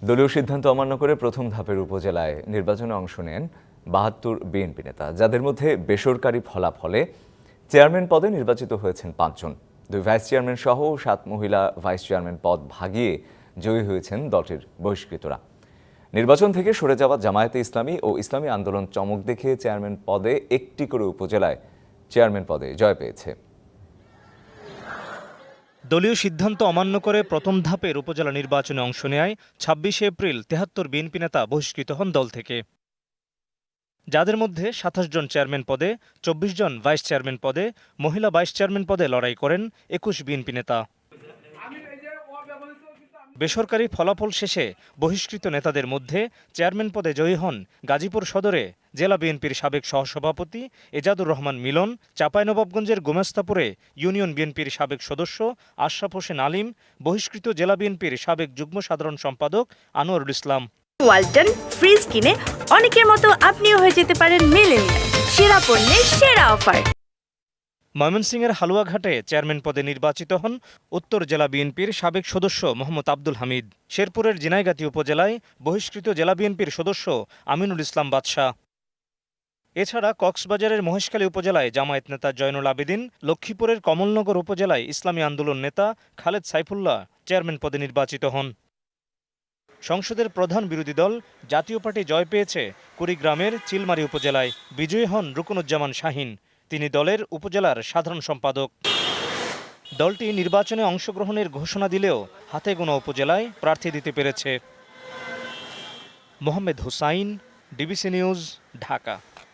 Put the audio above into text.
দলীয় সিদ্ধান্ত অমান্য করে প্রথম ধাপের উপজেলায় নির্বাচনে অংশ নেন ৭২ বিএনপি নেতা, যাদের মধ্যে বেসরকারি ফলাফলে চেয়ারম্যান পদে নির্বাচিত হয়েছেন ৫ জন। ২ ভাইস চেয়ারম্যান সহ ৭ মহিলা ভাইস চেয়ারম্যান পদ ভাগিয়ে জয়ী হয়েছেন দলটির বহিষ্কৃতরা। নির্বাচন থেকে সরে যাওয়া জামায়াতে ইসলামী ও ইসলামী আন্দোলন চমক দেখে চেয়ারম্যান পদে একটি করে উপজেলায় চেয়ারম্যান পদে জয় পেয়েছে। দলীয় সিদ্ধান্ত অমান্য করে প্রথম ধাপের উপজেলা নির্বাচনে অংশ নেয় ২৬ এপ্রিল ৭৩ বিএনপি নেতা বহিষ্কৃত হন দল থেকে, যাদের মধ্যে ২৭ জন চেয়ারম্যান পদে, ২৪ জন ভাইস চেয়ারম্যান পদে, মহিলা ভাইস চেয়ারম্যান পদে লড়াই করেন ২১ বিএনপি নেতা। বেসরকারি ফলাফল শেষে বহিষ্কৃত নেতাদের মধ্যে চেয়ারম্যান পদে জয়ী হন গাজীপুর সদরে জেলা বিএনপির সাবেক সহসভাপতি এজাদুর রহমান মিলন, চাঁপাইনবাবগঞ্জের গোমেস্তাপুরে ইউনিয়ন বিএনপির সাবেক সদস্য আশরাফ হোসেন আলিম, বহিষ্কৃত জেলা বিএনপির সাবেক যুগ্ম সাধারণ সম্পাদক আনোয়ারুল ইসলাম। ওয়ালটন ফ্রিজ কিনে অনেকের মতো আপনিও হয়ে যেতে পারেন মিলেনিয়াল, সেরা পণ্যের সেরা অফার। ময়মনসিংহের হালুয়াঘাটে চেয়ারম্যান পদে নির্বাচিত হন উত্তর জেলা বিএনপির সাবেক সদস্য মোহাম্মদ আব্দুল হামিদ। শেরপুরের জিনাইগাতি উপজেলায় বহিষ্কৃত জেলা বিএনপির সদস্য আমিনুল ইসলাম বাদশাহ। এছাড়া কক্সবাজারের মহেশখালী উপজেলায় জামায়াত নেতা জয়নুল আবেদিন, লক্ষ্মীপুরের কমলনগর উপজেলায় ইসলামী আন্দোলন নেতা খালেদ সাইফুল্লাহ চেয়ারম্যান পদে নির্বাচিত হন। সংসদের প্রধান বিরোধী দল জাতীয় পার্টি জয় পেয়েছে কুড়িগ্রামের চিলমারী উপজেলায়। বিজয়ী হন রুকনুজ্জামান শাহীন, তিনি দলের উপজেলার সাধারণ সম্পাদক। দলটি নির্বাচনে অংশগ্রহণের ঘোষণা দিলেও হাতে গোনা উপজেলায় প্রার্থী দিতে পেরেছে। Mohammad Hussain, DBC news, Dhaka.